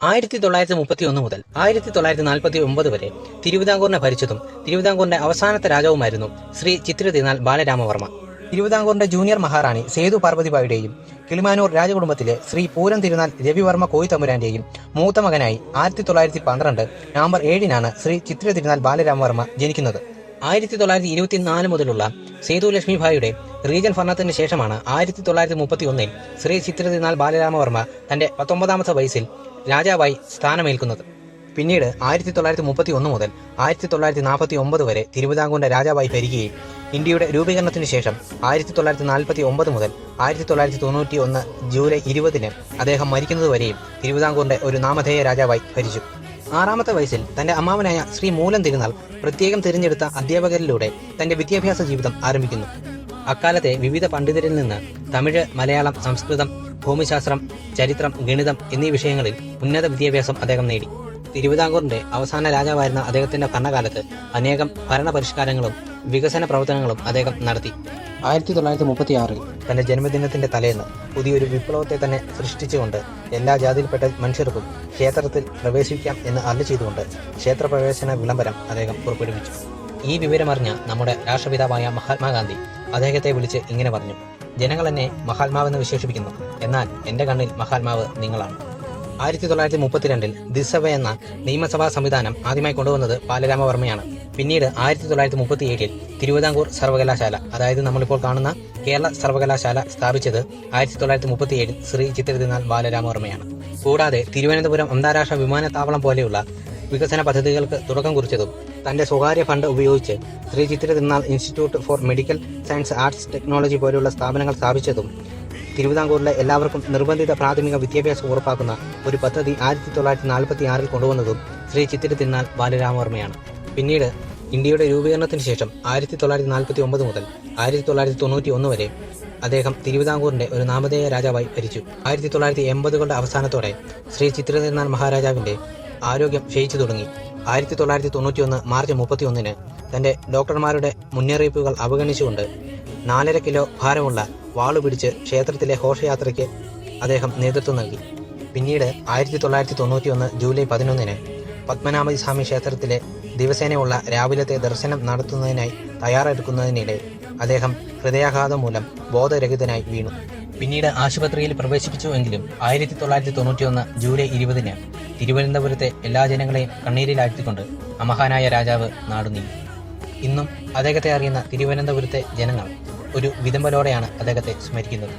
1931 മുതൽ 1949 വരെ തിരുവിതാംകൂറിനെ ഭരിച്ചതും തിരുവിതാംകൂറിന്റെ അവസാനത്തെ രാജാവുമായിരുന്നു ശ്രീ ചിത്തിര തിരുനാൾ ബാലരാമവർമ്മ. തിരുവിതാംകൂറിന്റെ ജൂനിയർ മഹാറാണി സേതു പാർവതിബായിയുടെയും കിളിമാനൂർ രാജകുടുംബത്തിലെ ശ്രീ പൂരം തിരുനാൾ രവിവർമ്മ കോയിത്തമ്പുരാന്റെയും മൂത്ത മകനായി 1912 നവംബർ 7-നാണ് ശ്രീ ചിത്തിര തിരുനാൾ ബാലരാമവർമ്മ ജനിക്കുന്നത്. 1924 മുതലുള്ള സേതു ലക്ഷ്മിഭായിയുടെ റീജൻ ഭരണത്തിന് ശേഷമാണ് 1931 ശ്രീ ചിത്തിര തിരുനാൾ ബാലരാമവർമ്മ തന്റെ 19ാമത്തെ വയസ്സിൽ രാജാവായി സ്ഥാനമേൽക്കുന്നത്. പിന്നീട് 1931 മുതൽ 1949 വരെ തിരുവിതാംകൂറിന്റെ രാജാവായി ഭരിക്കുകയും ഇന്ത്യയുടെ രൂപീകരണത്തിന് ശേഷം 1949 മുതൽ 1991 ജൂലൈ 20-ന് അദ്ദേഹം മരിക്കുന്നതുവരെയും തിരുവിതാംകൂറിന്റെ ഒരു നാമധേയ രാജാവായി ഭരിച്ചു. 6ാമത്തെ വയസ്സിൽ തന്റെ അമ്മാവനായ ശ്രീ മൂലം തിരുനാൾ പ്രത്യേകം തിരഞ്ഞെടുത്ത അധ്യാപകരിലൂടെ തന്റെ വിദ്യാഭ്യാസ ജീവിതം ആരംഭിക്കുന്നു. അക്കാലത്തെ വിവിധ പണ്ഡിതരിൽ നിന്ന് തമിഴ്, മലയാളം, സംസ്കൃതം, ഭൂമിശാസ്ത്രം, ചരിത്രം, ഗണിതം എന്നീ വിഷയങ്ങളിൽ ഉന്നത വിദ്യാഭ്യാസം അദ്ദേഹം നേടി. തിരുവിതാംകൂറിന്റെ അവസാന രാജാവായിരുന്ന അദ്ദേഹത്തിന്റെ ഭരണകാലത്ത് അനേകം ഭരണപരിഷ്കാരങ്ങളും വികസന പ്രവർത്തനങ്ങളും അദ്ദേഹം നടത്തി. 1936 തന്റെ ജന്മദിനത്തിന്റെ തലേന്ന് പുതിയൊരു വിപ്ലവത്തെ തന്നെ സൃഷ്ടിച്ചുകൊണ്ട് എല്ലാ ജാതിയിൽപ്പെട്ട മനുഷ്യർക്കും ക്ഷേത്രത്തിൽ പ്രവേശിക്കാം എന്ന് അരുളി ചെയ്തുകൊണ്ട് ക്ഷേത്രപ്രവേശന വിളംബരം അദ്ദേഹം പുറപ്പെടുവിച്ചു. ഈ വിവരമറിഞ്ഞ നമ്മുടെ രാഷ്ട്രപിതാവായ മഹാത്മാഗാന്ധി അദ്ദേഹത്തെ വിളിച്ച് ഇങ്ങനെ പറഞ്ഞു: ജനങ്ങൾ എന്നെ മഹാത്മാവെന്ന് വിശേഷിപ്പിക്കുന്നു, എന്നാൽ എന്റെ കണ്ണിൽ മഹാത്മാവ് നിങ്ങളാണ്. 1932 ദിസഭ എന്ന നിയമസഭാ സംവിധാനം ആദ്യമായി കൊണ്ടുവന്നത് ബാലരാമവർമ്മയാണ്. പിന്നീട് 1937 തിരുവിതാംകൂർ സർവകലാശാല, അതായത് നമ്മളിപ്പോൾ കാണുന്ന കേരള സർവകലാശാല സ്ഥാപിച്ചത് 1937 ശ്രീ ചിത്തിര തിരുനാൾ ബാലരാമവർമ്മയാണ്. കൂടാതെ തിരുവനന്തപുരം അന്താരാഷ്ട്ര വിമാനത്താവളം പോലെയുള്ള വികസന പദ്ധതികൾക്ക് തുടക്കം കുറിച്ചതും തന്റെ സ്വകാര്യ ഫണ്ട് ഉപയോഗിച്ച് Shri Chithira Thirunal institute four medical science, arts, technology പോലെയുള്ള സ്ഥാപനങ്ങൾ സ്ഥാപിച്ചതും തിരുവിതാംകൂറിലെ എല്ലാവർക്കും നിർബന്ധിത പ്രാഥമിക വിദ്യാഭ്യാസം ഉറപ്പാക്കുന്ന ഒരു പദ്ധതി 1946 കൊണ്ടുവന്നതും ശ്രീ ചിത്തിര തിരുനാൾ ബാലരാമവർമ്മയാണ്. പിന്നീട് ഇന്ത്യയുടെ രൂപീകരണത്തിന് ശേഷം 1949 മുതൽ 1991 വരെ അദ്ദേഹം തിരുവിതാംകൂറിന്റെ ഒരു നാമധേയ രാജാവായി ഭരിച്ചു. 1980കളുടെ അവസാനത്തോടെ ശ്രീ ചിത്തിര തിരുനാൾ മഹാരാജാവിന്റെ ആരോഗ്യം ക്ഷയിച്ചു തുടങ്ങി. 1991 മാർച്ച് 31-ന് തന്റെ ഡോക്ടർമാരുടെ മുന്നറിയിപ്പുകൾ അവഗണിച്ചുകൊണ്ട് 4.5 കിലോ ഭാരമുള്ള വാളുപിടിച്ച് ക്ഷേത്രത്തിലെ ഘോഷയാത്രയ്ക്ക് അദ്ദേഹം നേതൃത്വം നൽകി. പിന്നീട് 1991 ജൂലൈ 11-ന് പത്മനാഭസ്വാമി ക്ഷേത്രത്തിലെ ദിവസേനയുള്ള രാവിലത്തെ ദർശനം നടത്തുന്നതിനായി തയ്യാറെടുക്കുന്നതിനിടെ അദ്ദേഹം ഹൃദയാഘാതം മൂലം ബോധരഹിതനായി വീണു. പിന്നീട് ആശുപത്രിയിൽ പ്രവേശിപ്പിച്ചുവെങ്കിലും 1991 ജൂലൈ 20-ന് തിരുവനന്തപുരത്തെ എല്ലാ ജനങ്ങളെയും കണ്ണീരിലാഴ്ത്തിക്കൊണ്ട് അമഹാനായ രാജാവ് നാടുനീങ്ങി. ഇന്നും അദ്ദേഹത്തെ അറിയുന്ന തിരുവനന്തപുരത്തെ ജനങ്ങൾ ഒരു വിതമ്പലോടെയാണ് അദ്ദേഹത്തെ സ്മരിക്കുന്നത്.